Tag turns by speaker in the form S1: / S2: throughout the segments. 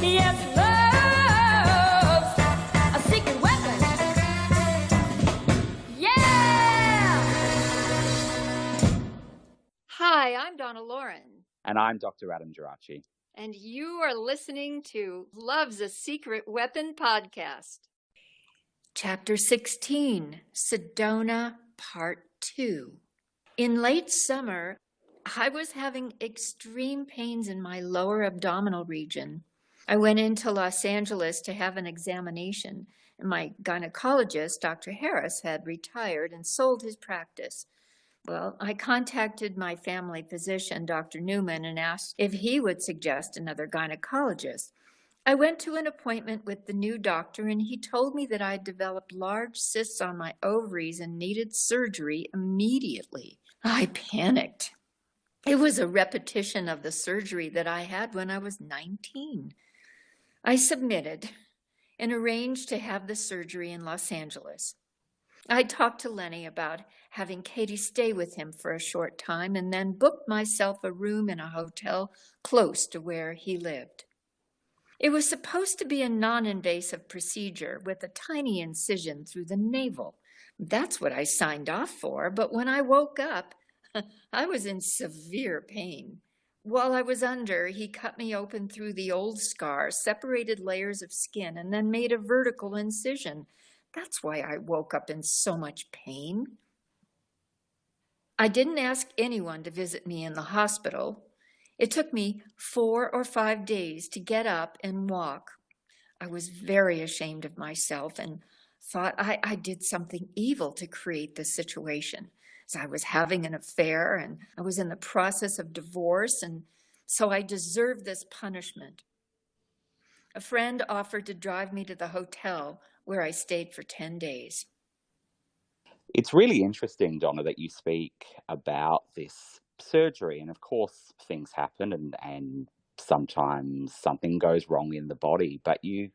S1: Yes, love's a secret weapon. Yeah!
S2: Hi, I'm Donna Loren.
S3: And I'm Dr Adam Gerace.
S2: And you are listening to Love's a Secret Weapon podcast. Chapter 16, Sedona, Part 2. In late summer, I was having extreme pains in my lower abdominal region. I went into Los Angeles to have an examination, and my gynecologist, Dr. Harris, had retired and sold his practice. Well, I contacted my family physician, Dr. Newman, and asked if he would suggest another gynecologist. I went to an appointment with the new doctor, and he told me that I had developed large cysts on my ovaries and needed surgery immediately. I panicked. It was a repetition of the surgery that I had when I was 19. I submitted and arranged to have the surgery in Los Angeles. I talked to Lenny about having Katie stay with him for a short time and then booked myself a room in a hotel close to where he lived. It was supposed to be a non-invasive procedure with a tiny incision through the navel. That's what I signed off for, but when I woke up, I was in severe pain. While I was under, he cut me open through the old scar, separated layers of skin, and then made a vertical incision. That's why I woke up in so much pain. I didn't ask anyone to visit me in the hospital. It took me 4 or 5 days to get up and walk. I was very ashamed of myself and thought I did something evil to create this situation. So I was having an affair and I was in the process of divorce, and so I deserved this punishment. A friend offered to drive me to the hotel where I stayed for 10 days.
S3: It's really interesting, Donna, that you speak about this surgery, and of course things happen and sometimes something goes wrong in the body, but you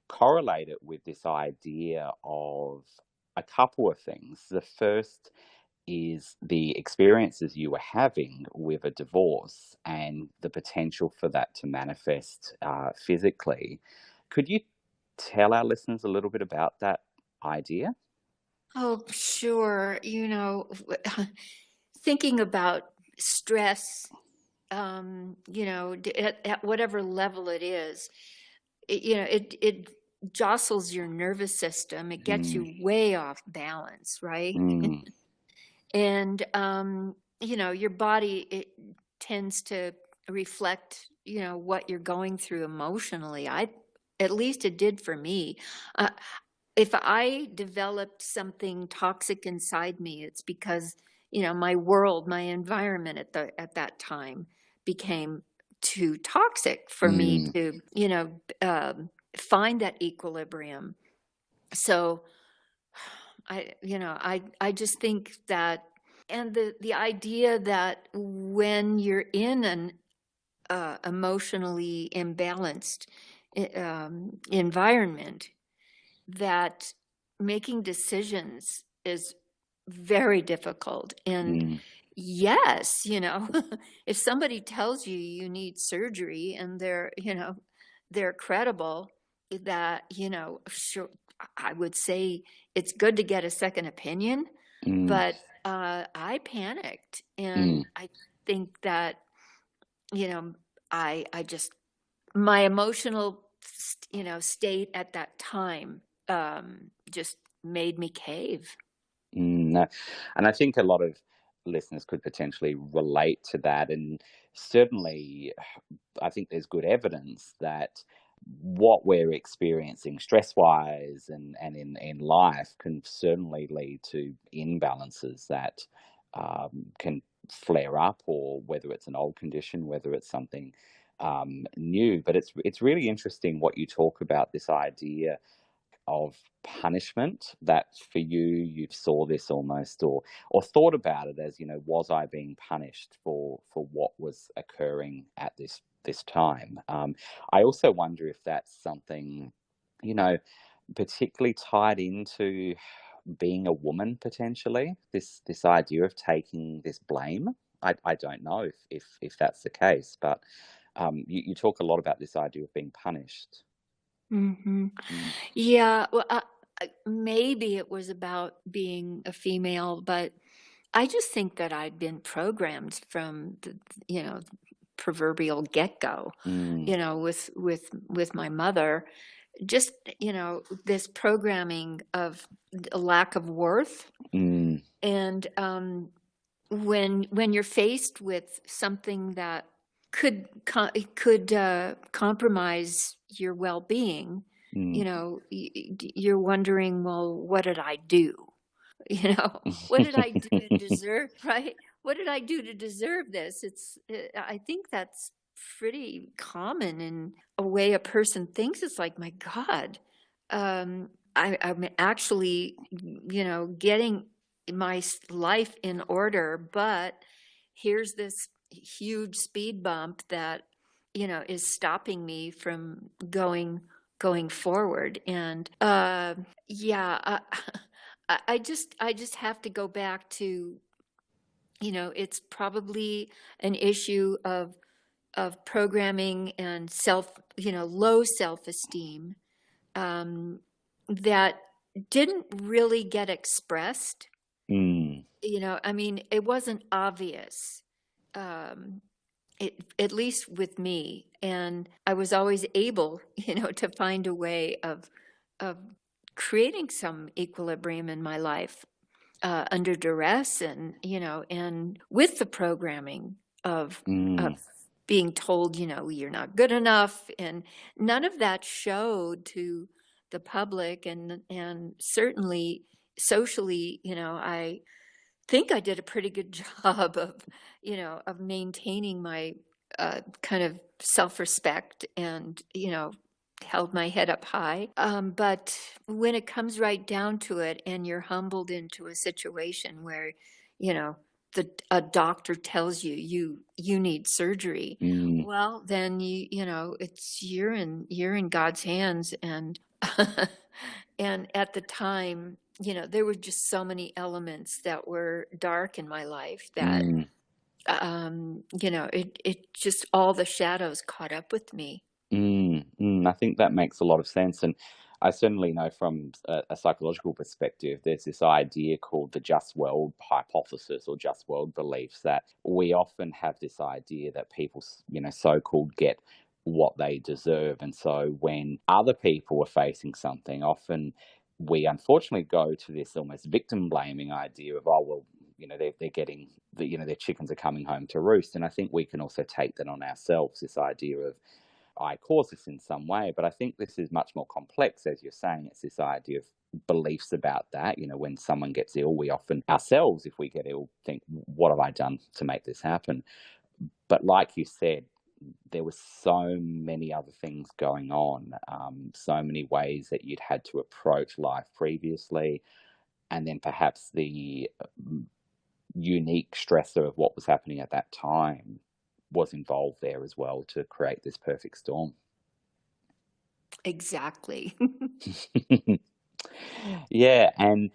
S3: correlate it with this idea of a couple of things. The first is the experiences you were having with a divorce and the potential for that to manifest physically. Could you tell our listeners a little bit about that idea?
S2: Oh, sure. Thinking about stress, at whatever level it is, it jostles your nervous system. It gets you way off balance, right? And, your body, it tends to reflect, what you're going through emotionally. At least it did for me. If I developed something toxic inside me, it's because, my world, my environment at that time became too toxic for me to, find that equilibrium. So I just think that, and the idea that when you're in an emotionally imbalanced environment, that making decisions is very difficult. And yes, if somebody tells you you need surgery and they're credible, that, sure, I would say it's good to get a second opinion, but I panicked. And I think that, I just, my emotional, state at that time just made me cave.
S3: No. And I think a lot of listeners could potentially relate to that. And certainly, I think there's good evidence that what we're experiencing stress-wise and in life can certainly lead to imbalances that can flare up, or whether it's an old condition, whether it's something new. But it's really interesting what you talk about, this idea of punishment, that for you saw this almost or thought about it as, was I being punished for what was occurring at this time? I also wonder if that's something, particularly tied into being a woman, potentially, this idea of taking this blame. I don't know if that's the case, but You talk a lot about this idea of being punished.
S2: Mm-hmm.
S3: Mm.
S2: Yeah, well, maybe it was about being a female, but I just think that I'd been programmed from the, proverbial get-go,
S3: Mm.
S2: with my mother, just, this programming of a lack of worth.
S3: Mm.
S2: And when you're faced with something that could compromise your well-being,
S3: Mm.
S2: you're wondering, well, what did I do? What did I do to deserve, right? What did I do to deserve this? I think that's pretty common in a way a person thinks. It's like, my God, I'm actually, getting my life in order, but here's this huge speed bump that, is stopping me from going forward. And yeah, I just have to go back to, it's probably an issue of programming and low self-esteem, that didn't really get expressed.
S3: Mm.
S2: I mean, it wasn't obvious, at least with me. And I was always able, to find a way of creating some equilibrium in my life, under duress, and, and with the programming of
S3: Mm.
S2: being told, you're not good enough. And none of that showed to the public, and certainly socially, I think I did a pretty good job of maintaining my kind of self-respect, and, held my head up high. But when it comes right down to it, and you're humbled into a situation where, a doctor tells you need surgery,
S3: Mm.
S2: well, then you're in God's hands. And and at the time, there were just so many elements that were dark in my life that,
S3: Mm.
S2: it just, all the shadows caught up with me.
S3: I think that makes a lot of sense. And I certainly know from a psychological perspective, there's this idea called the just world hypothesis or just world beliefs, that we often have this idea that people, so-called get what they deserve. And so when other people are facing something, often we unfortunately go to this almost victim blaming idea of, oh, well, they're getting their chickens are coming home to roost. And I think we can also take that on ourselves, this idea of, I cause this in some way. But I think this is much more complex, as you're saying. It's this idea of beliefs about that. When someone gets ill, we often ourselves, if we get ill, think, what have I done to make this happen? But like you said, there were so many other things going on, so many ways that you'd had to approach life previously. And then perhaps the unique stressor of what was happening at that time was involved there as well to create this perfect storm.
S2: Exactly.
S3: Yeah, and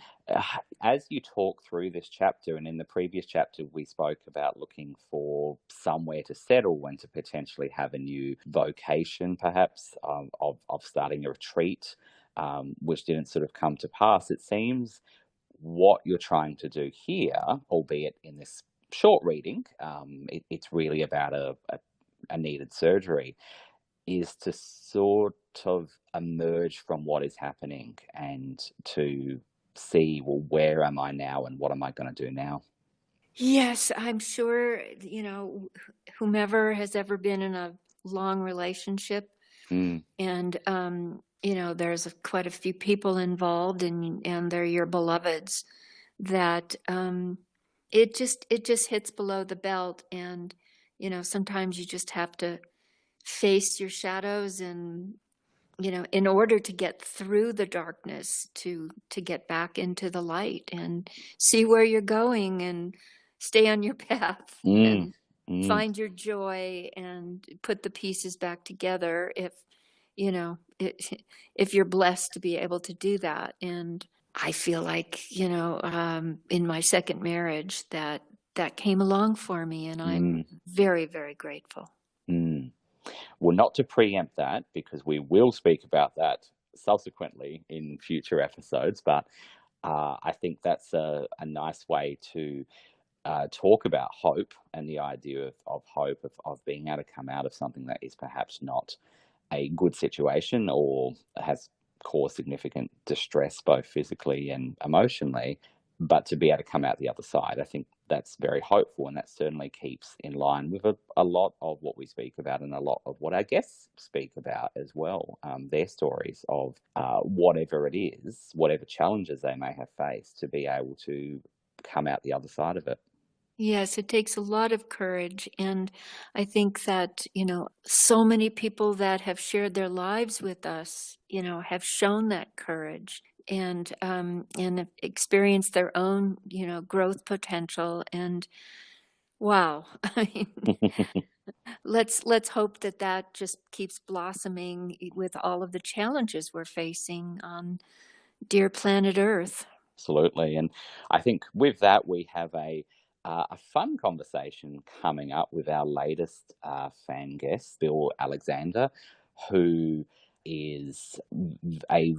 S3: as you talk through this chapter, and in the previous chapter, we spoke about looking for somewhere to settle and to potentially have a new vocation, perhaps, of starting a retreat, which didn't sort of come to pass. It seems what you're trying to do here, albeit in this short reading, it's really about a needed surgery, is to sort of emerge from what is happening and to see, well, where am I now and what am I going to do now?
S2: Yes, I'm sure, whomever has ever been in a long relationship,
S3: Mm.
S2: and, there's quite a few people involved, and they're your beloveds, that, it just hits below the belt. And, sometimes you just have to face your shadows, and, in order to get through the darkness, to get back into the light and see where you're going, and stay on your path,
S3: Mm.
S2: and
S3: Mm.
S2: find your joy, and put the pieces back together, if you know it, if you're blessed to be able to do that. And I feel like, in my second marriage, that came along for me, and I'm
S3: Mm.
S2: very, very grateful.
S3: Mm. Well, not to preempt that, because we will speak about that subsequently in future episodes, but I think that's a nice way to talk about hope and the idea of hope, of being able to come out of something that is perhaps not a good situation or has caused significant distress, both physically and emotionally, but to be able to come out the other side. I think that's very hopeful, and that certainly keeps in line with a lot of what we speak about and a lot of what our guests speak about as well. Their stories of whatever it is, whatever challenges they may have faced, to be able to come out the other side of it.
S2: Yes, it takes a lot of courage. And I think that, so many people that have shared their lives with us, have shown that courage and have experienced their own, growth potential. And wow, I mean, let's hope that just keeps blossoming with all of the challenges we're facing on dear planet Earth.
S3: Absolutely. And I think with that, we have a fun conversation coming up with our latest fan guest, Bill Alexander, who is a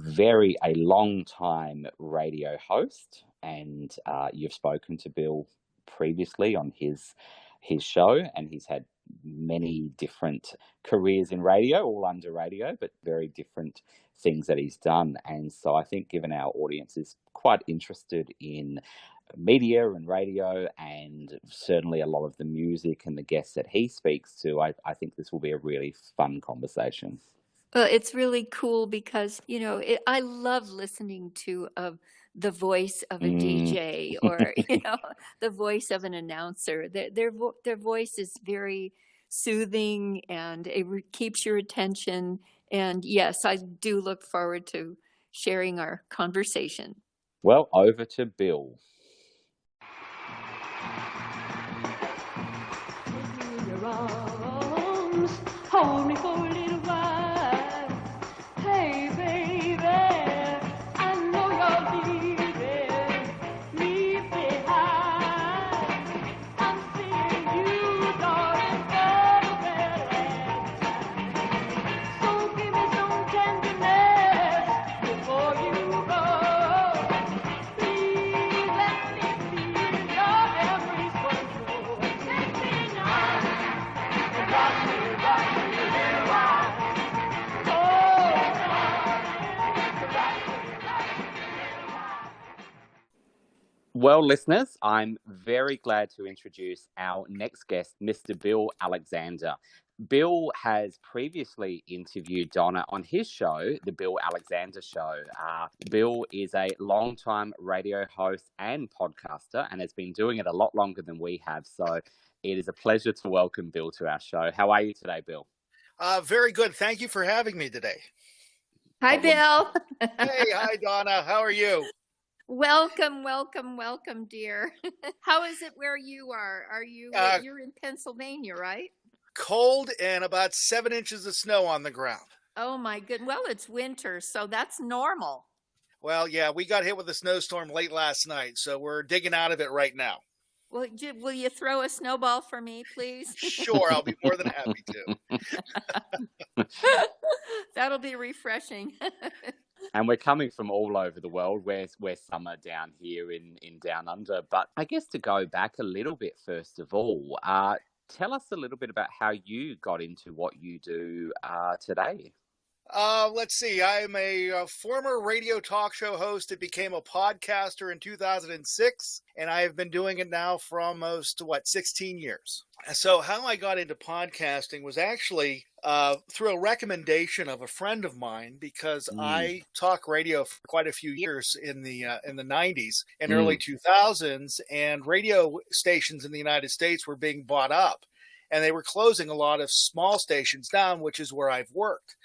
S3: long time radio host. And you've spoken to Bill previously on his show, and he's had many different careers in radio, all under radio, but very different things that he's done. And so I think, given our audience is quite interested in media and radio, and certainly a lot of the music and the guests that he speaks to, I think this will be a really fun conversation.
S2: Well, it's really cool because, I love listening to the voice of a DJ or, the voice of an announcer. Their voice is very soothing, and it keeps your attention. And yes, I do look forward to sharing our conversation.
S3: Well, over to Bill.
S1: Your arms, hold me for a little while. Hey, baby, I know you're leaving me behind. I'm seeing you, darling, for the very last time. So give me some tenderness before you go. Please let me feel your every control. Take me now and rock me a little while. Oh, darling, rock me a little while.
S3: Well, listeners, I'm very glad to introduce our next guest, Mr. Bill Alexander. Bill has previously interviewed Donna on his show, The Bill Alexander Show. Bill is a longtime radio host and podcaster, and has been doing it a lot longer than we have. So it is a pleasure to welcome Bill to our show. How are you today, Bill?
S4: Very good. Thank you for having me today.
S2: Hi, Bill.
S4: Hey, hi, Donna. How are you?
S2: Welcome, welcome, welcome, dear. How is it where you are? You're in Pennsylvania, right?
S4: Cold and about 7 inches of snow on the ground.
S2: Oh my good. Well, it's winter, so that's normal.
S4: Well, yeah, we got hit with a snowstorm late last night, so we're digging out of it right now.
S2: Well, will you throw a snowball for me, please?
S4: Sure, I'll be more than happy to.
S2: That'll be refreshing.
S3: And we're coming from all over the world. We're summer down here in Down Under. But I guess to go back a little bit, first of all, tell us a little bit about how you got into what you do today.
S4: Let's see. I'm a former radio talk show host that became a podcaster in 2006, and I have been doing it now for almost, 16 years. So how I got into podcasting was actually through a recommendation of a friend of mine, because I talk radio for quite a few years in the 90s and early 2000s, and radio stations in the United States were being bought up, and they were closing a lot of small stations down, which is where I've worked.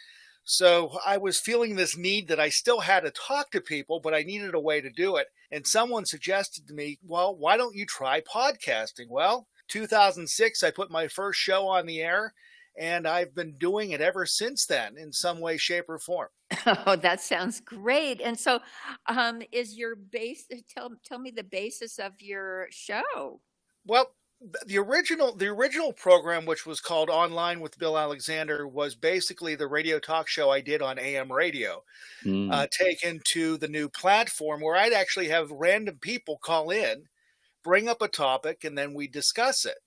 S4: So I was feeling this need that I still had to talk to people, but I needed a way to do it. And someone suggested to me, well, why don't you try podcasting? Well, 2006, I put my first show on the air, and I've been doing it ever since then in some way, shape, or form.
S2: Oh, that sounds great. And so is your base, tell me the basis of your show.
S4: Well, the original program, which was called Online with Bill Alexander, was basically the radio talk show I did on AM radio, taken to the new platform where I'd actually have random people call in, bring up a topic, and then we discuss it,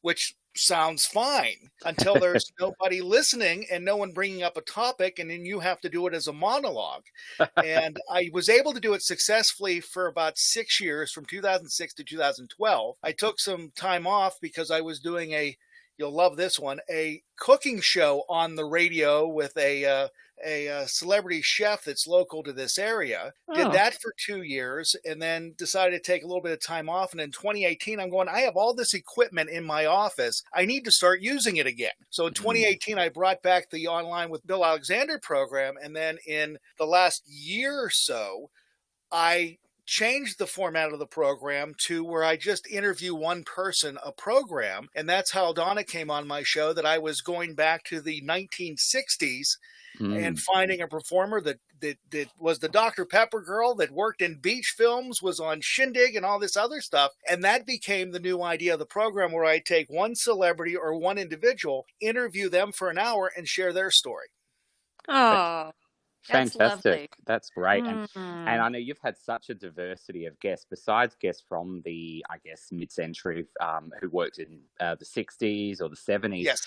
S4: which sounds fine until there's nobody listening and no one bringing up a topic, and then you have to do it as a monologue. And I was able to do it successfully for about 6 years, from 2006 to 2012. I took some time off because I was doing you'll love this one, a cooking show on the radio with a celebrity chef that's local to this area. Did that for 2 years, and then decided to take a little bit of time off. And in 2018, I have all this equipment in my office. I need to start using it again. So in 2018, I brought back the Online with Bill Alexander program. And then in the last year or so, I changed the format of the program to where I just interview one person a program. And that's how Donna came on my show, that I was going back to the 1960s and finding a performer that was the Dr. Pepper girl that worked in beach films, was on Shindig and all this other stuff. And that became the new idea of the program, where I take one celebrity or one individual, interview them for an hour, and share their story.
S2: Oh, that's
S3: Fantastic.
S2: lovely.
S3: That's great. And I know you've had such a diversity of guests, besides guests from the, I guess, mid-century who worked in the 60s or the 70s.
S4: Yes.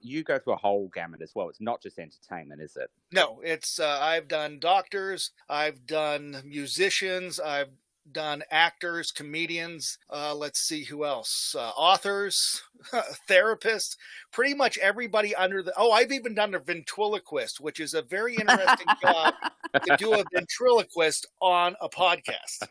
S3: You go through a whole gamut as well. It's not just entertainment, is it?
S4: No, it's I've done doctors, I've done musicians, I've done actors, comedians, let's see who else, authors, therapists, pretty much everybody under the, I've even done a ventriloquist, which is a very interesting job to do a ventriloquist on a podcast.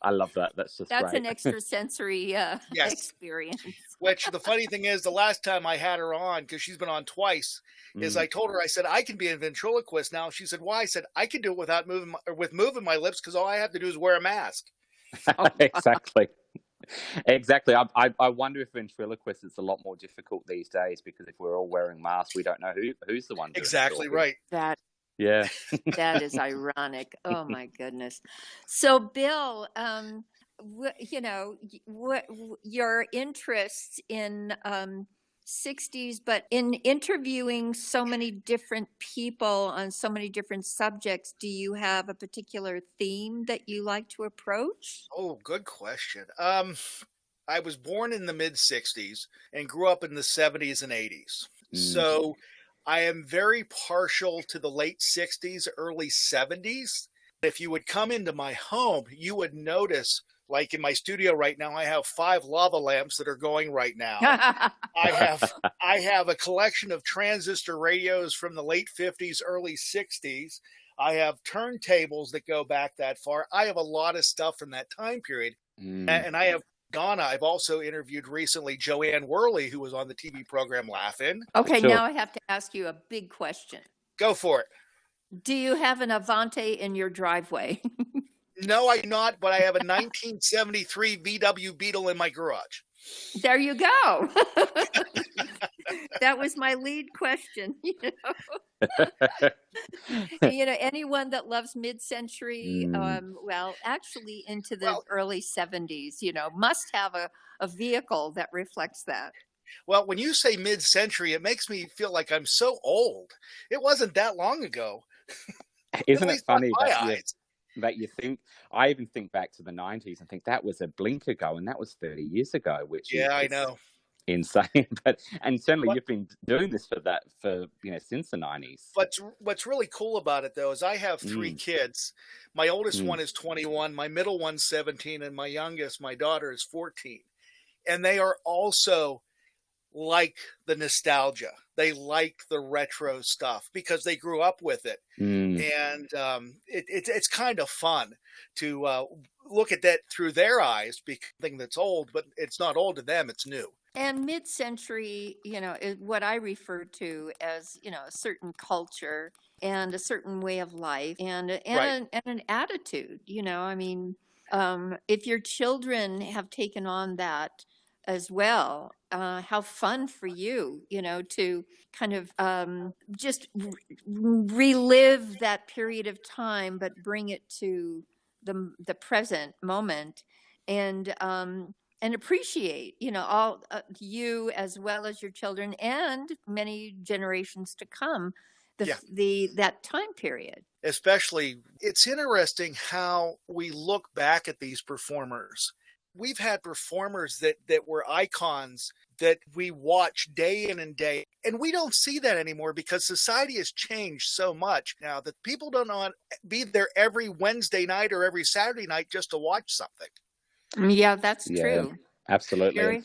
S3: I love that. That's
S2: That's
S3: great.
S2: an extrasensory
S4: Yes.
S2: experience.
S4: Which the funny thing is, the last time I had her on, because she's been on twice, is I told her, I said, I can be a ventriloquist now. She said, why? I said, I can do it without moving my lips, because all I have to do is wear a mask.
S3: Exactly. Exactly. I wonder if ventriloquists, it's a lot more difficult these days, because if we're all wearing masks, we don't know who's the one doing
S4: Exactly
S3: it.
S4: right.
S3: Yeah.
S2: That is ironic. Oh my goodness. So Bill, your interests in 60s, but in interviewing so many different people on so many different subjects, do you have a particular theme that you like to approach?
S4: Oh, good question. I was born in the mid-60s and grew up in the 70s and 80s. So I am very partial to the late 60s, early 70s. If you would come into my home, you would notice, like in my studio right now, I have 5 lava lamps that are going right now. I have a collection of transistor radios from the late 50s, early 60s. I have turntables that go back that far. I have a lot of stuff from that time period. And I have Donna. I've also interviewed recently Joanne Worley, who was on the TV program Laugh-In.
S2: Okay,
S3: Sure.
S2: now I have to ask you a big question.
S4: Go for it.
S2: Do you have an Avante in your driveway?
S4: No, I do not, but I have a 1973 VW Beetle in my garage.
S2: There you go. That was my lead question. Anyone that loves mid-century, actually into the early 70s, must have a vehicle that reflects that.
S4: Well, when you say mid-century, it makes me feel like I'm so old. It wasn't that long ago.
S3: Isn't it funny that you think, I even think back to the 90s and think that was a blink ago, and that was 30 years ago, which is
S4: I know.
S3: Insane. And certainly you've been doing this for since the 90s.
S4: What's really cool about it, though, is I have 3 kids. My oldest one is 21, my middle one's 17, and my youngest, my daughter, is 14. And they are also like the nostalgia. They like the retro stuff because they grew up with it. And it's kind of fun to look at that through their eyes, because something that's old, but it's not old to them, it's new.
S2: And mid-century, is what I refer to as, a certain culture and a certain way of life and an attitude, if your children have taken on that as well, how fun for you, to kind of just relive that period of time, but bring it to the present moment. And and appreciate, all you as well as your children and many generations to come, that time period.
S4: Especially, it's interesting how we look back at these performers. We've had performers that were icons that we watch day in and day, and we don't see that anymore because society has changed so much now that people don't want to be there every Wednesday night or every Saturday night just to watch something.
S2: Yeah, that's true.
S3: Absolutely.
S2: Gary?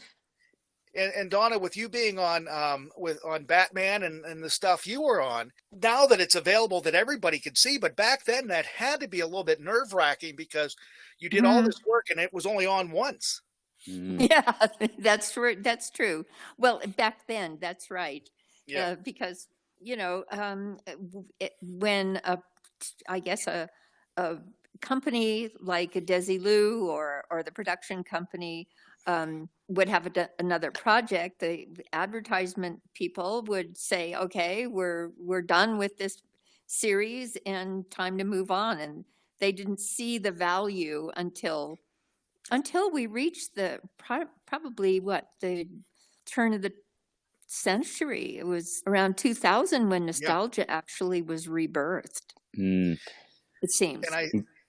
S4: And Donna, with you being on Batman and the stuff you were on, now that it's available that everybody could see, but back then that had to be a little bit nerve-wracking because you did all this work and it was only on once.
S2: Yeah, that's true. That's true. Well, back then, that's right.
S4: Yeah.
S2: Because when I guess a company like a Desilu or the production company would have another project, the advertisement people would say, "Okay, we're done with this series and time to move on." And they didn't see the value until we reached probably the turn of the century. It was around 2000 when nostalgia actually was rebirthed. It seems.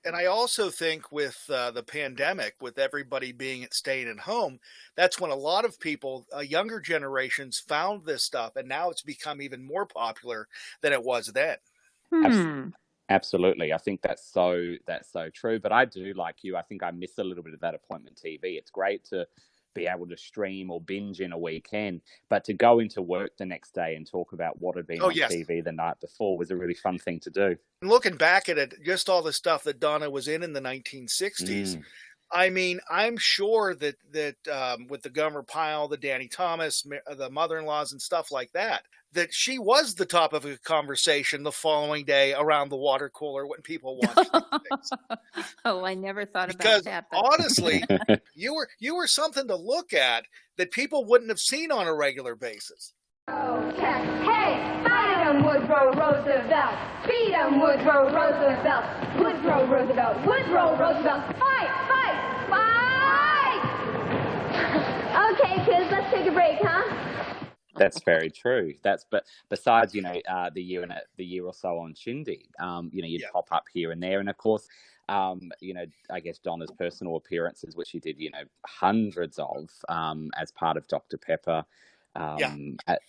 S4: And I also think with the pandemic, with everybody staying at home, that's when a lot of people, younger generations, found this stuff, and now it's become even more popular than it was then.
S3: Absolutely. I think that's so true. But I do, like you, I think I miss a little bit of that appointment TV. It's great to be able to stream or binge in a weekend, but to go into work the next day and talk about what had been on TV the night before was a really fun thing to do.
S4: And looking back at it, just all the stuff that Donna was in the 1960s, I mean, I'm sure that with the Gomer Pyle, the Danny Thomas, the mother-in-laws and stuff like that she was the top of a conversation the following day around the water cooler when people watched things.
S2: Oh, I never thought
S4: about
S2: that.
S4: But honestly, you were something to look at that people wouldn't have seen on a regular basis.
S1: Okay. Hey, fight 'em, Woodrow Roosevelt. Beat 'em, Woodrow Roosevelt. Woodrow Roosevelt. Woodrow Roosevelt. Fight, fight, fight! Okay, kids, let's take a break, huh?
S3: That's very true. But besides, the year or so on Shindig, you'd pop up here and there, and of course, I guess Donna's personal appearances, which she did, hundreds of, as part of Dr. Pepper,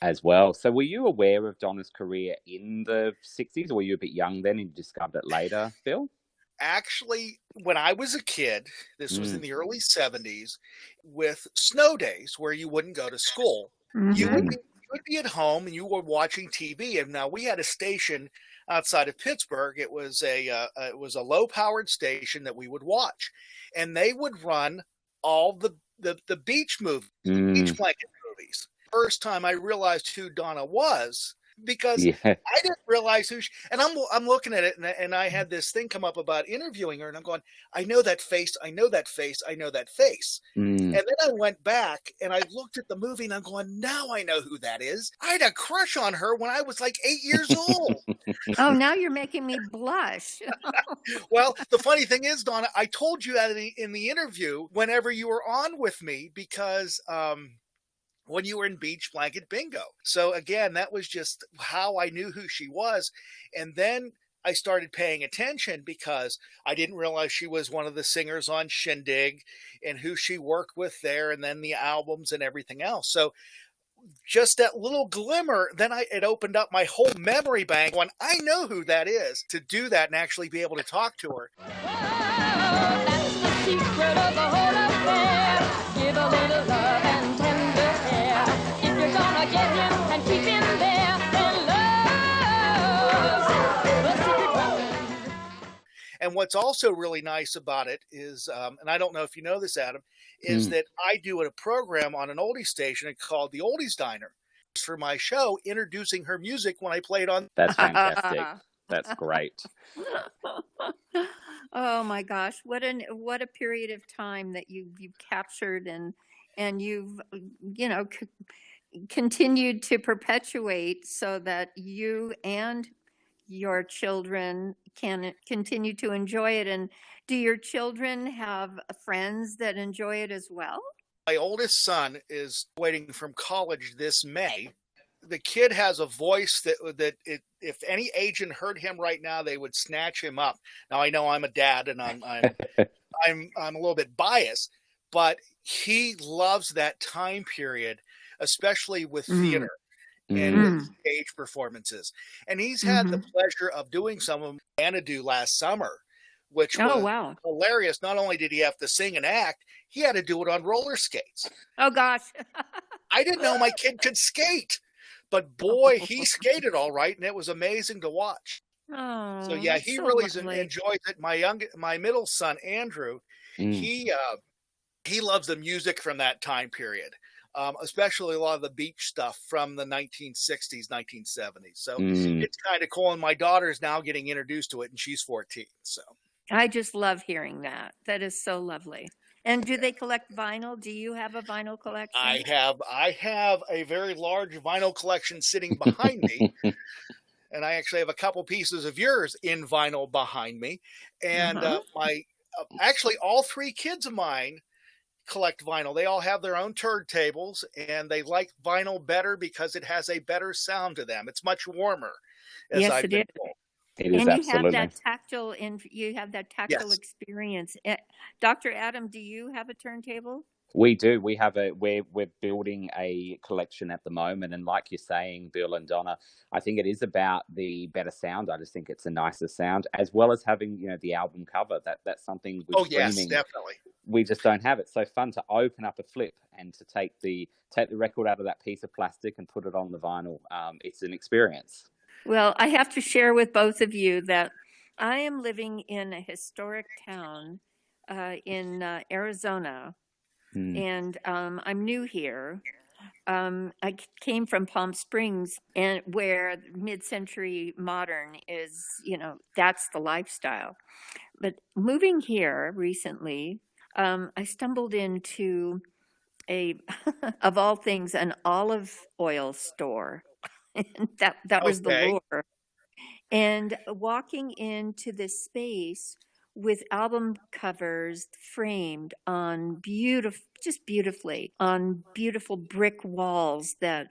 S3: as well. So, were you aware of Donna's career in the 60s, or were you a bit young then and you discovered it later, Phil?
S4: Actually, when I was a kid, this was in the early 70s, with snow days where you wouldn't go to school. You would be at home and you were watching TV. And now we had a station outside of Pittsburgh. It was a low-powered station that we would watch, and they would run all the beach movies, beach blanket movies. First time I realized who Donna was, because I didn't realize who and I'm looking at it, and I had this thing come up about interviewing her, and I'm going, I know that face, I know that face, I know that face. And then I went back and I looked at the movie and I'm going, now I know who that is. I had a crush on her when I was like 8 years old.
S2: Oh, now you're making me blush.
S4: Well, the funny thing is, Donna, I told you that in the interview whenever you were on with me, because when you were in Beach Blanket Bingo. So again, that was just how I knew who she was. And then I started paying attention because I didn't realize she was one of the singers on Shindig and who she worked with there, and then the albums and everything else. So just that little glimmer, then it opened up my whole memory bank when I know who that is, to do that and actually be able to talk to her.
S1: Whoa, that's the secret of the whole affair. Give a little love and tender care. If you're gonna get him and keep him there, then love's the secret weapon.
S4: And what's also really nice about it is, and I don't know if you know this, Adam, is that I do a program on an oldie station called the Oldies Diner for my show, introducing her music when I played on.
S3: That's fantastic. That's great.
S2: Oh my gosh, what a period of time that you've captured and you've continued to perpetuate so that you and your children can continue to enjoy it. And do your children have friends that enjoy it as well?
S4: My oldest son is waiting from college this May. The kid has a voice if any agent heard him right now, they would snatch him up. Now I know I'm a dad, and I'm a little bit biased, but he loves that time period, especially with theater and with stage performances. And he's had the pleasure of doing some of them Xanadu last summer, which was hilarious. Not only did he have to sing and act, he had to do it on roller skates.
S2: Oh, gosh.
S4: I didn't know my kid could skate. But boy, he skated all right, and it was amazing to watch.
S2: Oh,
S4: so yeah, he really enjoys it. My middle son Andrew, he loves the music from that time period, especially a lot of the beach stuff from the 1960s, 1970s. So it's kind of cool. And my daughter's now getting introduced to it, and she's 14. So
S2: I just love hearing that. That is so lovely. And do they collect vinyl? Do you have a vinyl collection?
S4: I have a very large vinyl collection sitting behind me. And I actually have a couple pieces of yours in vinyl behind me. And actually all three kids of mine collect vinyl. They all have their own turntables, and they like vinyl better because it has a better sound to them. It's much warmer.
S2: Yes, it is.
S3: It is,
S2: and
S3: absolutely.
S2: You have that tactile experience. Dr. Adam, do you have a turntable?
S3: We do. We have we're building a collection at the moment, and like you're saying, Bill and Donna, I think it is about the better sound. I just think it's a nicer sound, as well as having the album cover. That's something with streaming.
S4: Yes, definitely.
S3: We just don't have it. So fun to open up a flip and to take the record out of that piece of plastic and put it on the vinyl. It's an experience.
S2: Well, I have to share with both of you that I am living in a historic town in Arizona, and I'm new here. I came from Palm Springs, and where mid-century modern is, that's the lifestyle. But moving here recently, I stumbled into of all things, an olive oil store. And that was the lure. And walking into this space with album covers framed on beautifully on beautiful brick walls that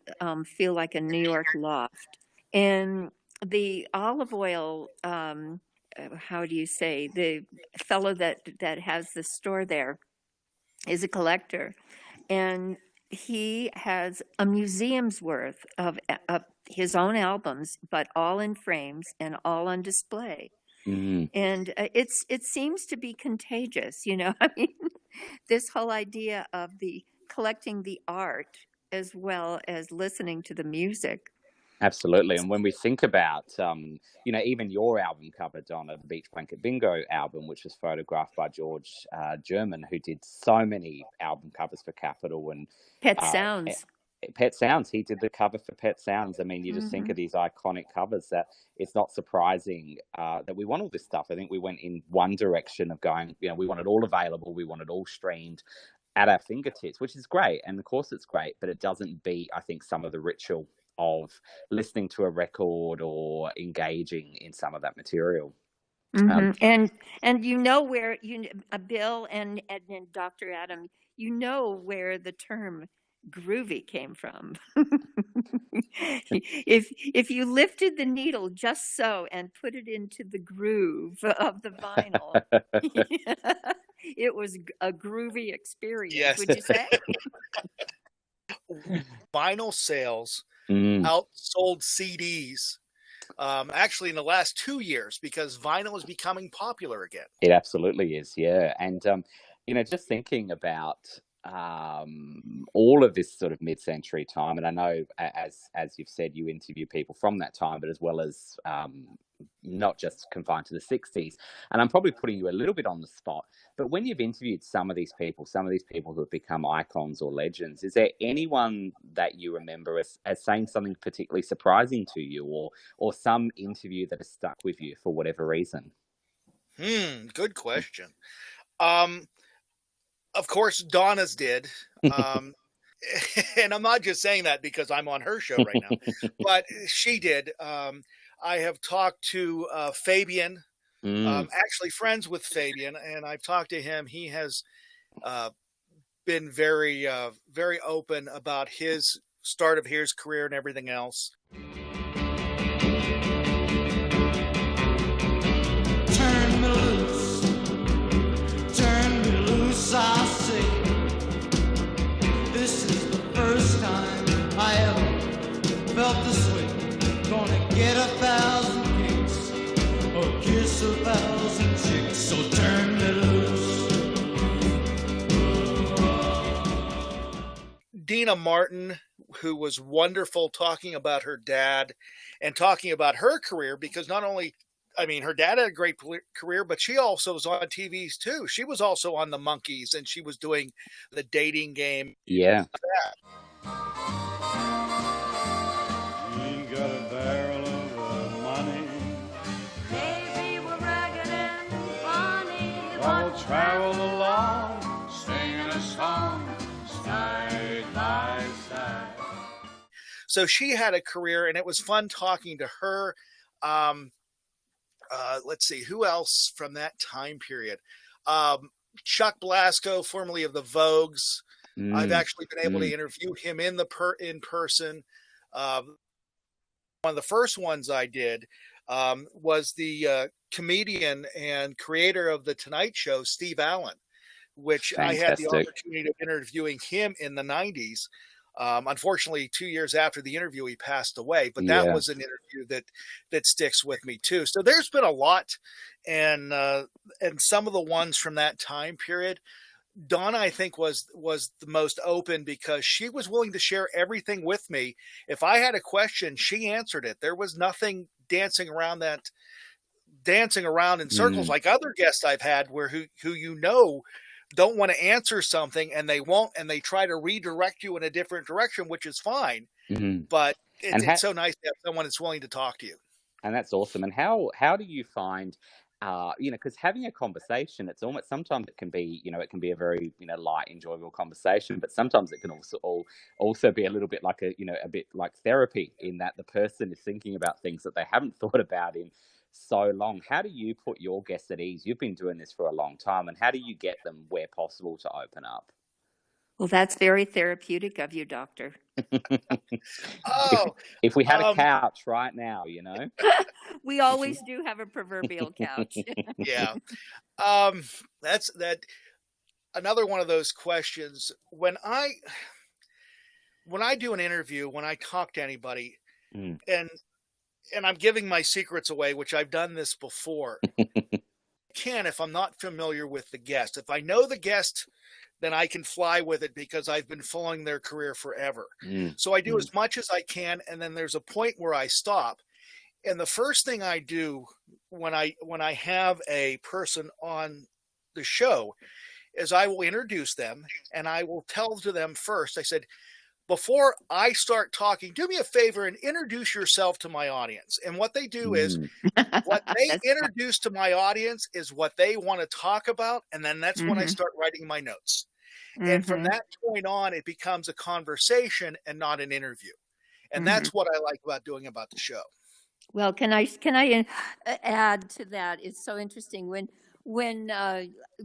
S2: feel like a New York loft. And the olive oil, how do you say, the fellow that has the store there is a collector. And he has a museum's worth of his own albums, but all in frames and all on display. And it seems to be contagious, I mean, this whole idea of the collecting the art as well as listening to the music.
S3: Absolutely. And when we think about, even your album cover, Donna, the Beach Blanket Bingo album, which was photographed by George German, who did so many album covers for Capitol and
S2: Pet Sounds.
S3: Pet Sounds. He did the cover for Pet Sounds. I mean, you just think of these iconic covers that it's not surprising that we want all this stuff. I think we went in one direction of going, we want it all available. We want it all streamed at our fingertips, which is great. And of course it's great, but it doesn't beat, I think, some of the ritual of listening to a record or engaging in some of that material.
S2: And where Bill and Dr. Adam, where the term groovy came from. if you lifted the needle just so and put it into the groove of the vinyl, it was a groovy experience. Would you say?
S4: Vinyl sales outsold CDs actually in the last 2 years because vinyl is becoming popular again.
S3: It absolutely is, yeah. And just thinking about all of this sort of mid-century time, and I know as you've said, you interview people from that time, but as well as not just confined to the 60s. And I'm probably putting you a little bit on the spot, but when you've interviewed some of these people who have become icons or legends, is there anyone that you remember as saying something particularly surprising to you, or some interview that has stuck with you for whatever reason?
S4: Good question. Of course, Donna's did. And I'm not just saying that because I'm on her show right now, but she did. I have talked to Fabian, actually friends with Fabian, and I've talked to him. He has been very, very open about his start of his career and everything else.
S5: Turn me loose, I say. This is the first time I ever felt this way. Gonna get 1,000 kicks or kiss 1,000 chicks. So turn me loose.
S4: Dina Martin, who was wonderful, talking about her dad and talking about her career, because not only, I mean, her dad had a great career, but she also was on TVs too. She was also on the Monkees, and she was doing the dating game.
S3: Yeah.
S5: Ain't got a barrel of money.
S1: Maybe we're ragged and funny.
S5: I'll travel along, singing a song, side by side.
S4: So she had a career, and it was fun talking to her. Let's see, who else from that time period? Chuck Blasco, formerly of the Vogues. I've actually been able to interview him in person. One of the first ones I did was the comedian and creator of The Tonight Show, Steve Allen, which
S3: Fantastic.
S4: I had the opportunity of interviewing him in the 90s. Unfortunately, 2 years after the interview, he passed away, but that was an interview that sticks with me too. So there's been a lot, and some of the ones from that time period, Donna, I think, was the most open, because she was willing to share everything with me. If I had a question, she answered it. There was nothing dancing around in circles like other guests I've had, where who don't want to answer something, and they won't, and they try to redirect you in a different direction, which is fine. But it's so nice to have someone that's willing to talk to you.
S3: And that's awesome. And how do you find, because having a conversation, it's almost, sometimes it can be, it can be a very, light, enjoyable conversation, but sometimes it can also be a little bit like a bit like therapy, in that the person is thinking about things that they haven't thought about in so long. How do you put your guests at ease? You've been doing this for a long time, and how do you get them, where possible, to open up?
S2: Well, that's very therapeutic of you, Doctor.
S3: If we had a couch right now,
S2: We always do have a proverbial couch.
S4: Yeah. That's another one of those questions. When I do an interview, when I talk to anybody, and I'm giving my secrets away, which I've done this before, if I'm not familiar with the guest. If I know the guest, then I can fly with it, because I've been following their career forever. So I do as much as I can, and then there's a point where I stop. And the first thing I do when I have a person on the show is I will introduce them, and I will tell to them first, I said, before I start talking, do me a favor and introduce yourself to my audience. And what they do is, what they introduce to my audience is what they want to talk about. And then that's when I start writing my notes. And from that point on, it becomes a conversation and not an interview. And that's what I like about doing about the show.
S2: Well, can I add to that? It's so interesting when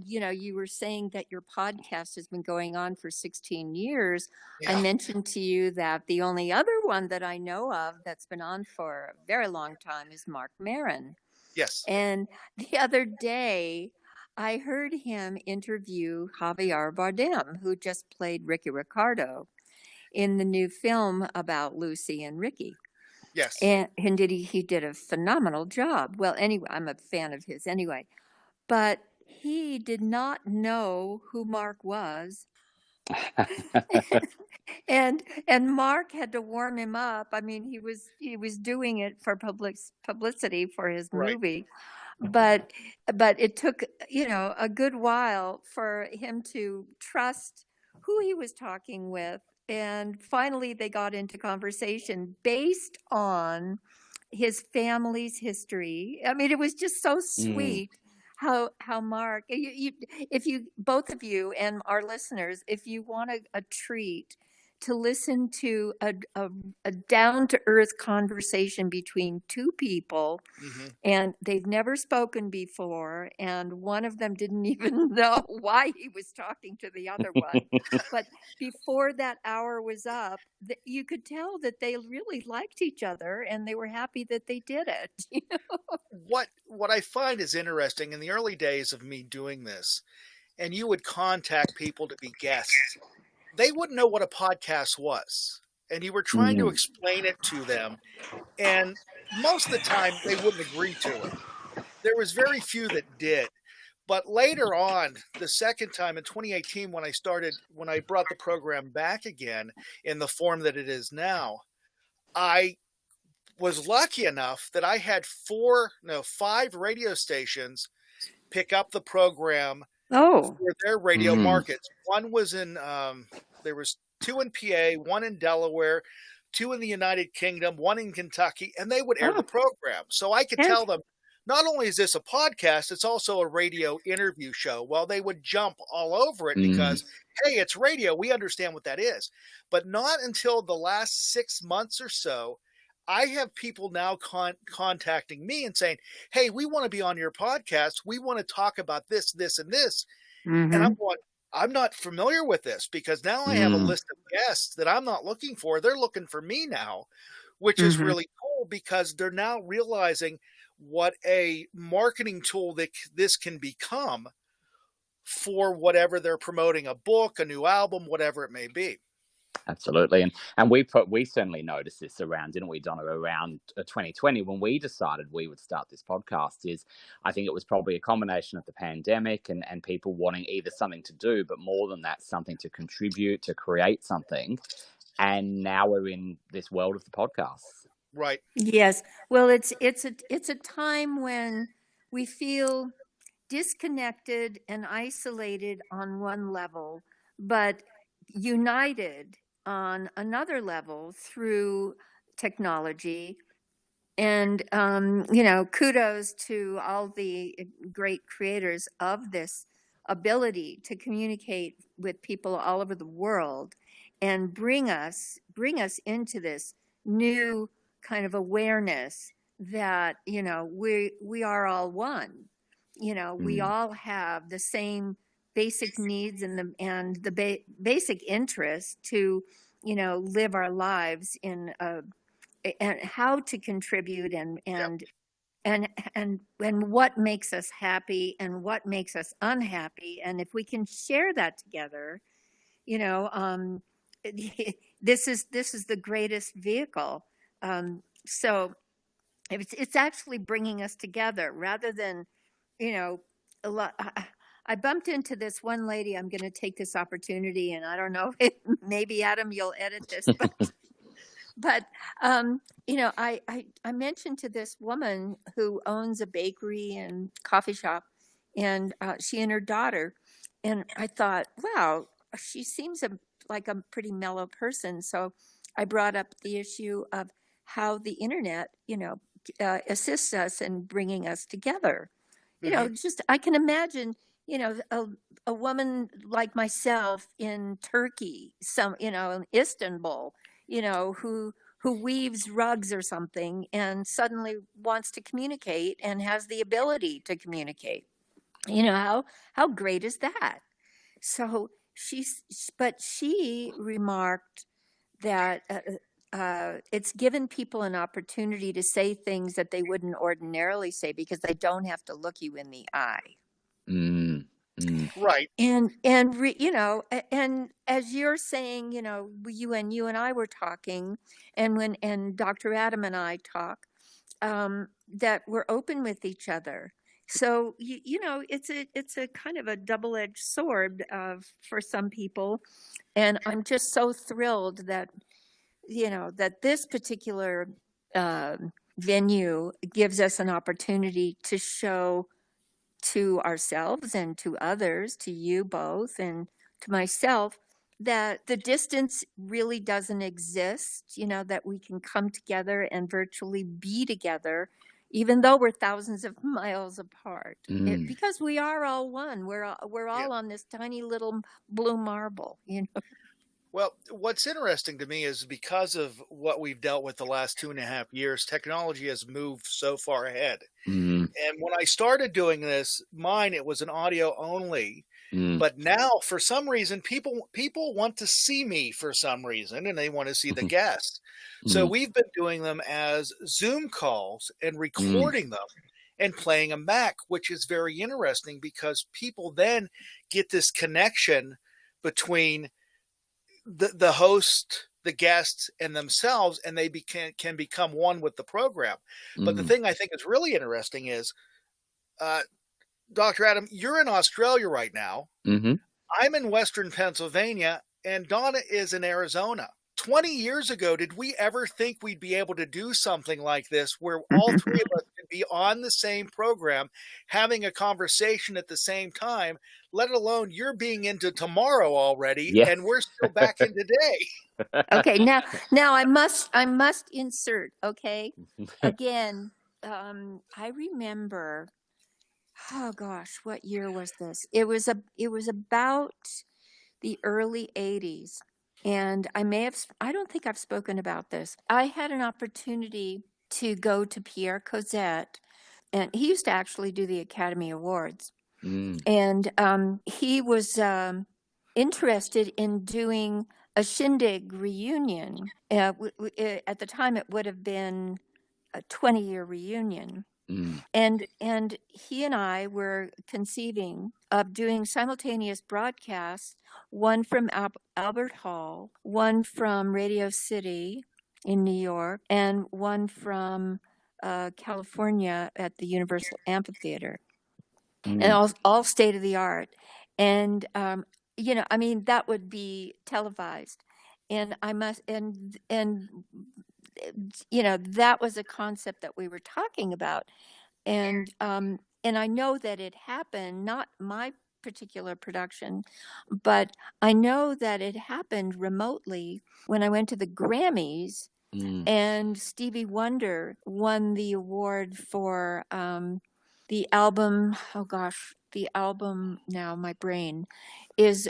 S2: you were saying that your podcast has been going on for 16 years. I mentioned to you that the only other one that I know of that's been on for a very long time is Mark Maron.
S4: Yes.
S2: And the other day, I heard him interview Javier Bardem, who just played Ricky Ricardo in the new film about Lucy and Ricky.
S4: Yes.
S2: And he did a phenomenal job. Well, anyway, I'm a fan of his anyway. But he did not know who Mark was. and Mark had to warm him up. I mean, he was doing it for publicity for his movie. But it took, a good while for him to trust who he was talking with. And finally they got into conversation based on his family's history. I mean, it was just so sweet. How Mark, if you both of you and our listeners, if you want a treat, to listen to a down-to-earth conversation between two people, and they've never spoken before, and one of them didn't even know why he was talking to the other one. But before that hour was up, you could tell that they really liked each other, and they were happy that they did it. You know?
S4: What I find is interesting in the early days of me doing this, and you would contact people to be guests, they wouldn't know what a podcast was. And you were trying to explain it to them. And most of the time, they wouldn't agree to it. There was very few that did. But later on, the second time in 2018, when I brought the program back again in the form that it is now, I was lucky enough that I had 5 radio stations pick up the program for their radio markets. One was in, there was 2 in PA, 1 in Delaware, 2 in the United Kingdom, 1 in Kentucky, and they would air the program. So I could tell them, not only is this a podcast, it's also a radio interview show. Well, they would jump all over it because, hey, it's radio. We understand what that is. But not until the last 6 months or so, I have people now contacting me and saying, hey, we want to be on your podcast. We want to talk about this, this, and this. And I'm going, I'm not familiar with this because now I have a list of guests that I'm not looking for. They're looking for me now, which is really cool because they're now realizing what a marketing tool that this can become for whatever they're promoting, a book, a new album, whatever it may be.
S3: Absolutely. And we certainly noticed this around, didn't we, Donna, around 2020 when we decided we would start this podcast. I think it was probably a combination of the pandemic and people wanting either something to do, but more than that, something to contribute, to create something. And now we're in this world of the podcasts.
S4: Right.
S2: Yes. Well, it's a time when we feel disconnected and isolated on one level, but united on another level through technology. And, kudos to all the great creators of this ability to communicate with people all over the world and bring us into this new kind of awareness that, we are all one. We all have the same basic needs and the basic interest to, live our lives in and how to contribute and what makes us happy and what makes us unhappy. And if we can share that together, this is the greatest vehicle. So it's actually bringing us together rather than, a lot. I bumped into this one lady. I'm going to take this opportunity, and I don't know, maybe Adam, you'll edit this, but I mentioned to this woman who owns a bakery and coffee shop, and she and her daughter, and I thought, wow, she seems like a pretty mellow person. So I brought up the issue of how the internet, assists us in bringing us together. Just I can imagine. A woman like myself in Turkey, in Istanbul, who weaves rugs or something and suddenly wants to communicate and has the ability to communicate. How great is that? So she remarked that it's given people an opportunity to say things that they wouldn't ordinarily say because they don't have to look you in the eye.
S4: Right.
S2: And as you're saying, you and I were talking, and Dr. Adam and I talk, that we're open with each other. So, it's a kind of a double-edged sword for some people. And I'm just so thrilled that, that this particular venue gives us an opportunity to show to ourselves and to others, to you both and to myself, that the distance really doesn't exist, that we can come together and virtually be together, even though we're thousands of miles apart, because we are all one. We're all on this tiny little blue marble,
S4: Well, what's interesting to me is because of what we've dealt with the last 2.5 years, technology has moved so far ahead.
S3: Mm,
S4: And when I started doing this, it was an audio only.
S3: mm,
S4: But now, for some reason, people want to see me for some reason, and they want to see the guests. So
S3: mm,
S4: we've been doing them as Zoom calls and
S3: mm,
S4: recording them and playing them back, which is very interesting because people then get this connection between the host, the guests, and themselves, and they can become one with the program. But the
S3: mm,
S4: thing I think is really interesting is, Dr. Adam, you're in Australia right now.
S3: mm-hmm.
S4: I'm in Western Pennsylvania, and Donna is in Arizona. 20 years ago, did we ever think we'd be able to do something like this where all three of us could be on the same program, having a conversation at the same time, let alone you're being into tomorrow already,
S3: Yeah.
S4: and we're still back in today?
S2: Okay, now I must insert, okay? Again, I remember, oh gosh, what year was this? It was about the early 80s. And I don't think I've spoken about this. I had an opportunity to go to Pierre Cosette, and he used to actually do the Academy Awards.
S3: Mm,
S2: And he was interested in doing a shindig reunion. At the time, it would have been a 20-year reunion.
S3: mm,
S2: And he and I were conceiving of doing simultaneous broadcasts, one from Albert Hall, one from Radio City in New York, and one from California at the Universal Amphitheater, and
S3: mm.
S2: all state of the art. And that would be televised, and that was a concept that we were talking about. And I know that it happened, not my particular production, but I know that it happened remotely when I went to the Grammys,
S3: Mm.
S2: and Stevie Wonder won the award for the album. Oh gosh, the album, now my brain is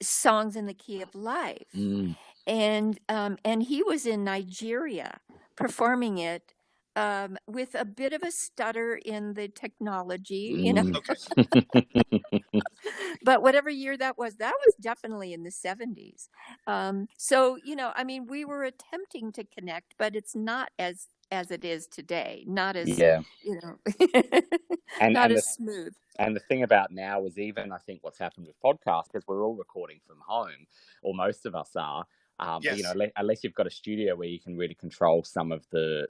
S2: Songs in the Key of Life.
S3: Mm.
S2: And he was in Nigeria performing it with a bit of a stutter in the technology,
S3: Mm.
S2: but whatever year that was definitely in the 70s. So, we were attempting to connect, but it's not as it is today, not as,
S3: Yeah. And
S2: not
S3: and
S2: as
S3: the
S2: smooth.
S3: and the thing about now is, even I think what's happened with podcasts, because we're all recording from home, or most of us are.
S4: Yes.
S3: Unless you've got a studio where you can really control some of the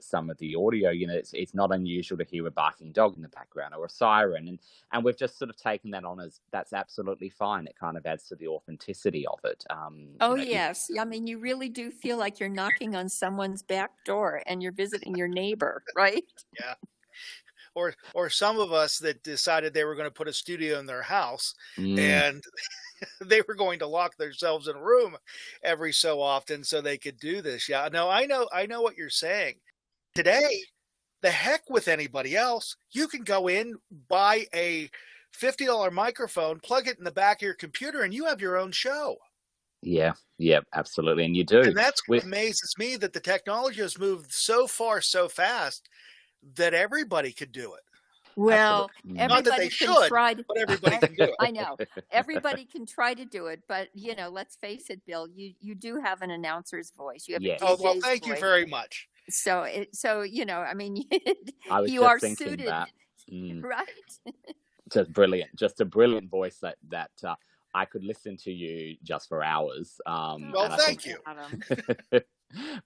S3: audio, it's not unusual to hear a barking dog in the background or a siren, and we've just sort of taken that on as that's absolutely fine. It kind of adds to the authenticity of it.
S2: Yes, you really do feel like you're knocking on someone's back door and you're visiting your neighbor, right?
S4: Yeah. Or some of us that decided they were going to put a studio in their house, and they were going to lock themselves in a room every so often so they could do this. Yeah, no, I know what you're saying. Today, the heck with anybody else. You can go in, buy a $50 microphone, plug it in the back of your computer, and you have your own show.
S3: Yeah, absolutely, and you do.
S4: And that's what amazes me, that the technology has moved so far, so fast, that everybody could do it.
S2: Well,
S4: not that they should, but everybody can do it.
S2: I know everybody can try to do it, but let's face it, Bill. You do have an announcer's voice. You have a DJ's
S4: Oh well, thank
S2: voice.
S4: you very much.
S2: So
S3: I was
S2: you
S3: just
S2: are
S3: thinking
S2: suited,
S3: that.
S2: right?
S3: Just a brilliant voice that I could listen to you just for hours.
S4: Well, thank you.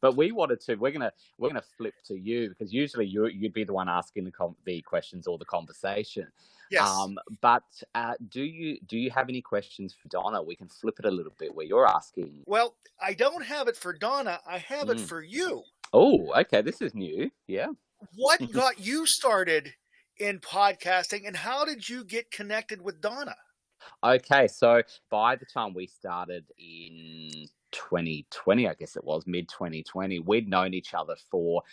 S3: But we're gonna flip to you, because usually you'd be the one asking the questions or the conversation.
S4: Yes.
S3: But do you have any questions for Donna? We can flip it a little bit where you're asking.
S4: Well, I don't have it for Donna. I have it for you.
S3: Oh, okay. This is new. Yeah.
S4: What got you started in podcasting, and how did you get connected with Donna?
S3: Okay, so by the time we started in 2020, I guess it was mid 2020, we'd known each other for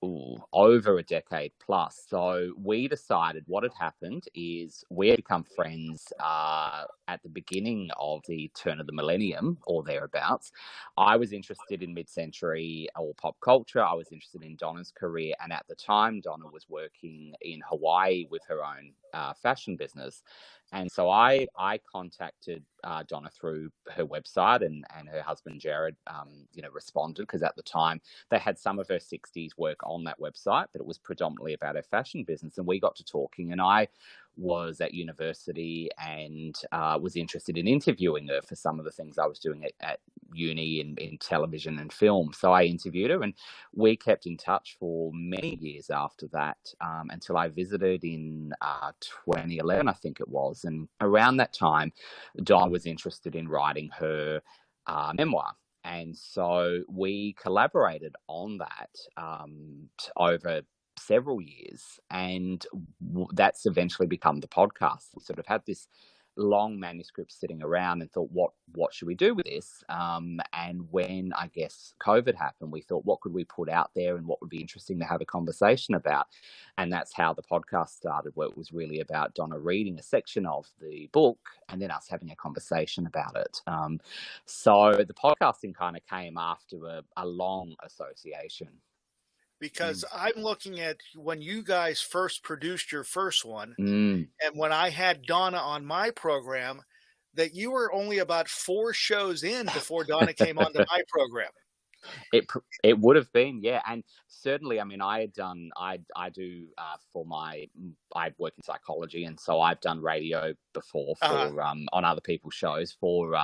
S3: over a decade plus. So we decided what had happened is we had become friends at the beginning of the turn of the millennium or thereabouts. I was interested in mid-century or pop culture. I was interested in Donna's career. And at the time, Donna was working in Hawaii with her own fashion business. And so I contacted Donna through her website, and her husband, Jared, responded, because at the time they had some of her 60s work on that website, but it was predominantly about her fashion business. And we got to talking, and I was at university and was interested in interviewing her for some of the things I was doing at uni in television and film. So I interviewed her, and we kept in touch for many years after that, until I visited in 2011, I think it was. And around that time, Donna was interested in writing her memoir. And so we collaborated on that over several years, and that's eventually become the podcast. We sort of had this long manuscript sitting around and thought, what should we do with this? And when, I guess, COVID happened, we thought, what could we put out there and what would be interesting to have a conversation about? And that's how the podcast started, where it was really about Donna reading a section of the book and then us having a conversation about it. So the podcasting kind of came after a long association.
S4: Because I'm looking at when you guys first produced your first one,
S3: Mm.
S4: and when I had Donna on my program, that you were only about 4 shows in before Donna came onto my program.
S3: It would have been, yeah. And certainly, I mean, I work in psychology, and so I've done radio before for on other people's shows for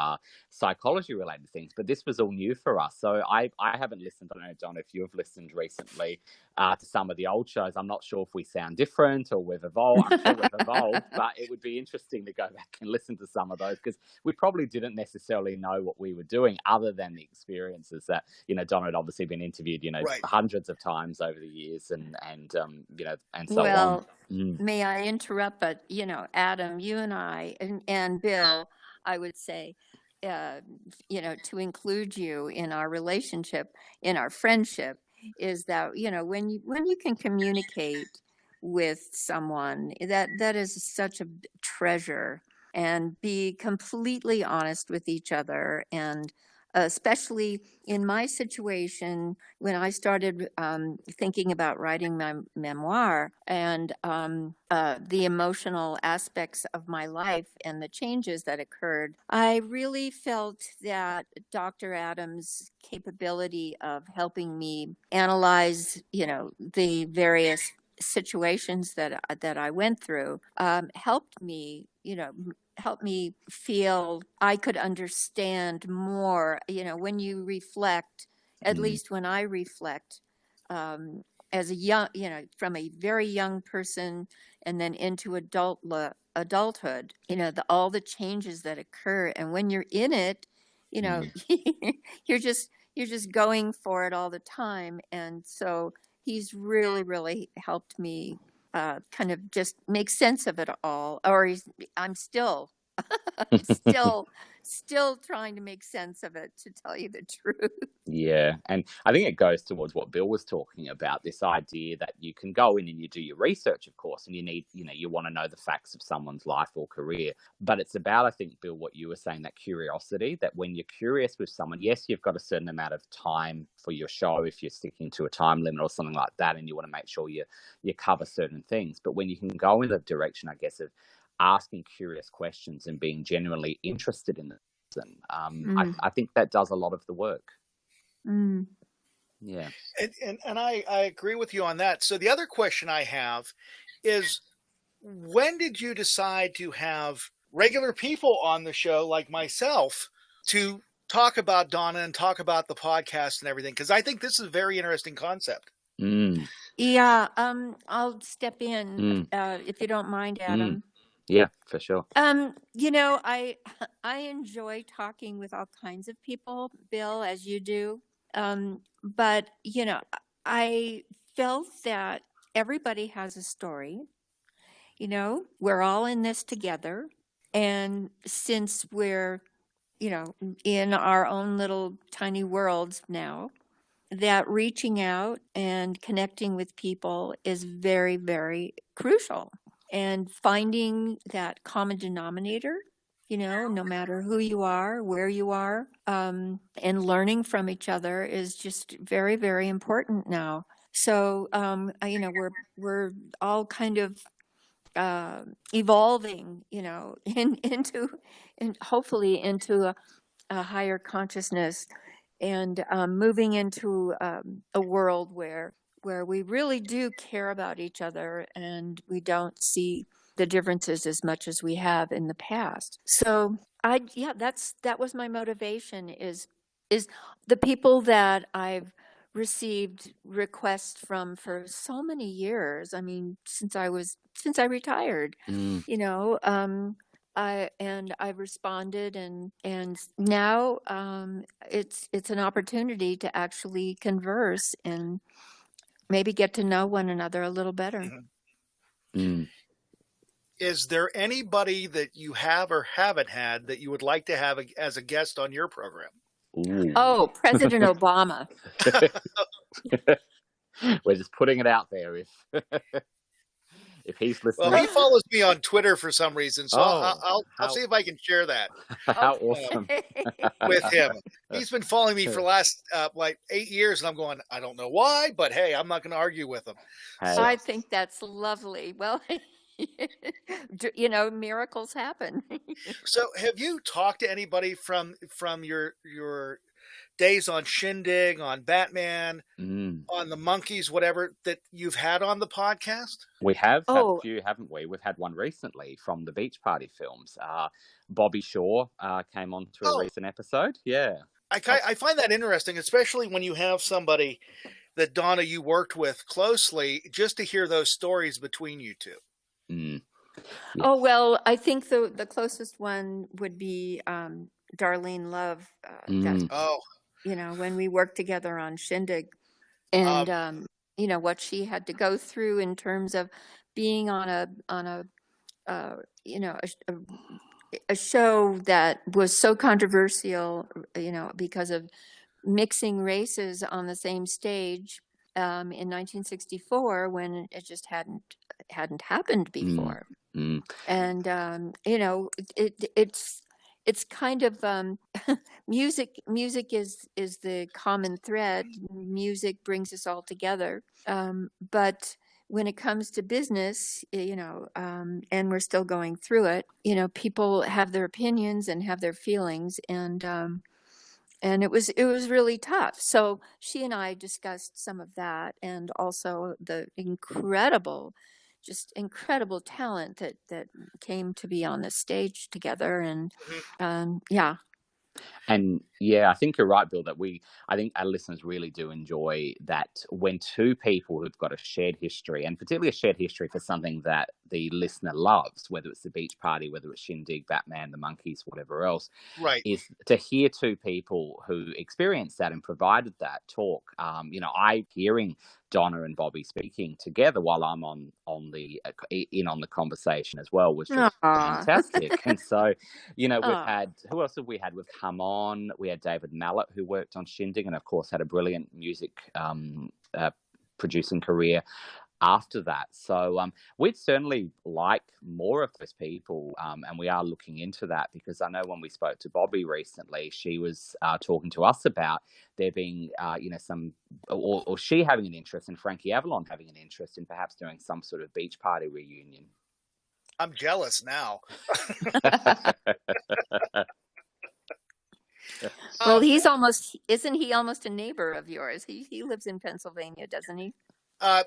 S3: psychology related things, but this was all new for us. So I haven't listened. I don't know, Don, if you've listened recently to some of the old shows. I'm not sure if we sound different or we've evolved. I'm sure we've evolved, but it would be interesting to go back and listen to some of those, because we probably didn't necessarily know what we were doing other than the experiences that, Donna had obviously been interviewed,
S4: Right.
S3: hundreds of times over the years, and so
S2: Well,
S3: on. Mm.
S2: may I interrupt? But, Adam, you and I, and Bill, I would say, to include you in our relationship, in our friendship, is that, when you can communicate with someone, that is such a treasure, and be completely honest with each other. And especially in my situation, when I started thinking about writing my memoir, and the emotional aspects of my life and the changes that occurred, I really felt that Dr. Adam's capability of helping me analyze, the various situations that I went through, helped me, help me feel I could understand more. When you reflect, at least when I reflect, as a young, from a very young person and then into adulthood, all the changes that occur. And when you're in it, you're just going for it all the time. And so he's really, really helped me kind of just make sense of it all. Or I'm still still trying to make sense of it, to tell you the truth.
S3: Yeah. And I think it goes towards what Bill was talking about, this idea that you can go in and you do your research, of course, and you need, you want to know the facts of someone's life or career. But it's about, I think, Bill, what you were saying, that curiosity, that when you're curious with someone, yes, you've got a certain amount of time for your show if you're sticking to a time limit or something like that, and you want to make sure you cover certain things. But when you can go in the direction, I guess, of asking curious questions and being genuinely interested in the person, I think that does a lot of the work. Yeah.
S4: And I agree with you on that. So the other question I have is, when did you decide to have regular people on the show like myself to talk about Donna and talk about the podcast and everything? Because I think this is a very interesting concept.
S2: Yeah, I'll step in if you don't mind, Adam.
S3: Yeah, for sure.
S2: I enjoy talking with all kinds of people, Bill, as you do. But, I felt that everybody has a story. We're all in this together. And since we're, in our own little tiny worlds now, that reaching out and connecting with people is very, very crucial. And finding that common denominator, no matter who you are, where you are, and learning from each other is just very, very important now. So, we're all kind of evolving, into, and hopefully into a higher consciousness, and moving into a world where we really do care about each other, and we don't see the differences as much as we have in the past. So that was my motivation, is the people that I've received requests from for so many years. I mean, since I retired, I've responded, and now it's an opportunity to actually converse and maybe get to know one another a little better.
S4: Mm-hmm. Mm. Is there anybody that you have or haven't had that you would like to have as a guest on your program?
S3: Ooh.
S2: Oh, President Obama.
S3: We're just putting it out there. If he's listening.
S4: Well, he follows me on Twitter for some reason, so I'll see if I can share that.
S3: How awesome.
S4: With him. He's been following me for the last 8 years, and I'm going, I don't know why, but hey, I'm not going to argue with him.
S3: Hey.
S2: So I think that's lovely. Well, miracles happen.
S4: So have you talked to anybody from your days on Shindig, on Batman, on the Monkees, whatever, that you've had on the podcast?
S3: We have had a few, haven't we? We've had one recently from the Beach Party films. Bobby Shaw came on to a recent episode. Yeah.
S4: I find that interesting, especially when you have somebody that, Donna, you worked with closely, just to hear those stories between you two.
S3: Mm.
S2: Yeah. Oh, well, I think the closest one would be Darlene Love. When we worked together on Shindig, and what she had to go through in terms of being on a show that was so controversial, because of mixing races on the same stage in 1964, when it just hadn't happened before. And it's kind of music is the common thread. Music brings us all together, but when it comes to business, and we're still going through it, people have their opinions and have their feelings, and it was really tough. So she and I discussed some of that, and also the incredible talent that came to be on the stage together. And
S3: And I think you're right, Bill, that I think our listeners really do enjoy that when two people who've got a shared history, and particularly a shared history for something that the listener loves, whether it's the Beach Party, whether it's Shindig, Batman, the Monkees, whatever else, right, is to hear two people who experienced that and provided that talk. I hearing Donna and Bobby speaking together while I'm on the conversation as well was just fantastic. And so, we've had, who else have we had? We've come on. We had David Mallet, who worked on Shindig, and of course had a brilliant music producing career after that. So we'd certainly like more of those people, and we are looking into that, because I know when we spoke to Bobby recently, she was talking to us about there being some, or she having an interest, and Frankie Avalon having an interest in perhaps doing some sort of Beach Party reunion.
S4: I'm jealous now.
S2: Well, isn't he almost a neighbor of yours? He lives in Pennsylvania, doesn't he?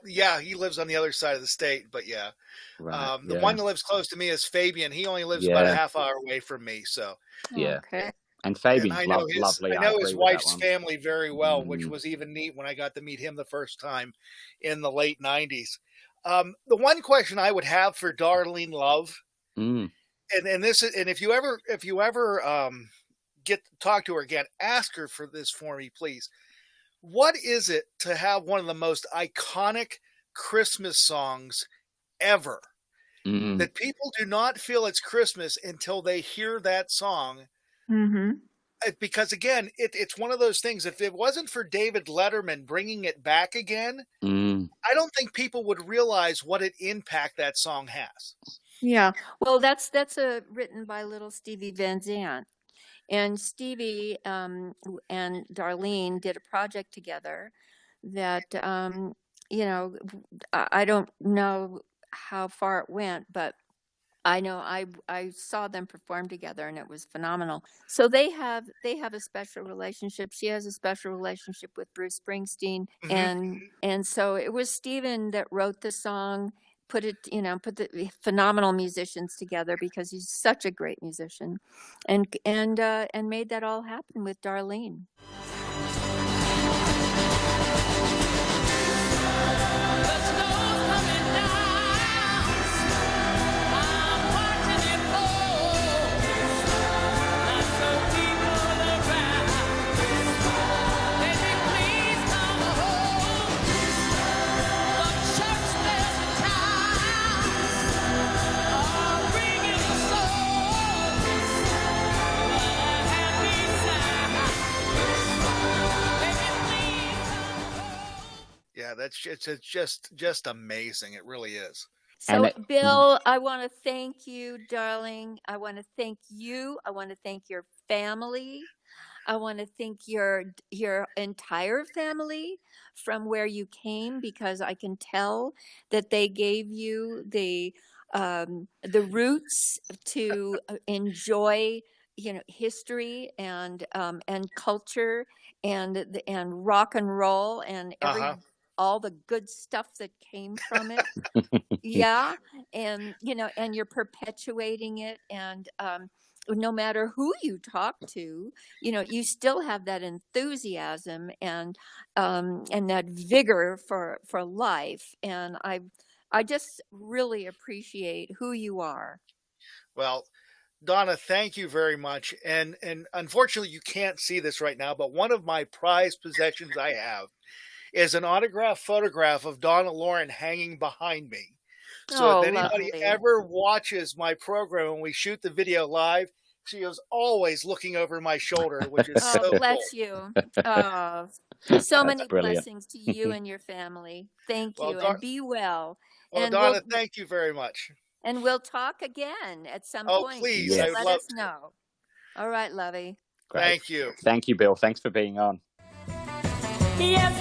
S4: Yeah, he lives on the other side of the state, but yeah. Right, the one that lives close to me is Fabian. He only lives about a half hour away from me, so.
S3: Yeah.
S2: Okay.
S3: And Fabian's lovely.
S4: I know his wife's family very well, which was even neat when I got to meet him the first time in the late 90s. The one question I would have for Darlene Love, and if you ever get to talk to her again, ask her for this for me, please. What is it to have one of the most iconic Christmas songs ever that people do not feel it's Christmas until they hear that song?
S2: Mm-hmm.
S4: because again, it's one of those things. If it wasn't for David Letterman bringing it back again, I don't think people would realize what an impact that song has.
S2: Yeah. Well, that's written by little Stevie Van Zandt. And Stevie and Darlene did a project together that, you know, I don't know how far it went, but I know I saw them perform together and it was phenomenal. So they have a special relationship. She has a special relationship with Bruce Springsteen. And so it was Steven that wrote the song, put the phenomenal musicians together because he's such a great musician, and made that all happen with Darlene.
S4: Yeah, it's just amazing. It really is.
S2: So, Bill, I want to thank you, darling. I want to thank you. I want to thank your family. I want to thank your entire family from where you came, because I can tell that they gave you the roots to enjoy, history and culture and rock and roll and all the good stuff that came from it. Yeah. And, and you're perpetuating it. And no matter who you talk to, you still have that enthusiasm and that vigor for life. And I just really appreciate who you are.
S4: Well, Donna, thank you very much. And unfortunately, you can't see this right now, but one of my prized possessions I have is an autographed photograph of Donna Loren hanging behind me. So if anybody ever watches my program when we shoot the video live, she is always looking over my shoulder, which is so
S2: bless
S4: cool.
S2: You. So many blessings to you and your family. Thank you, and be well.
S4: Well, and Donna, thank you very much.
S2: And we'll talk again at some point.
S4: Oh, please.
S2: Yes. Let us know. All right, Lovey.
S4: Great. Thank you.
S3: Thank you, Bill. Thanks for being on.
S2: Yes,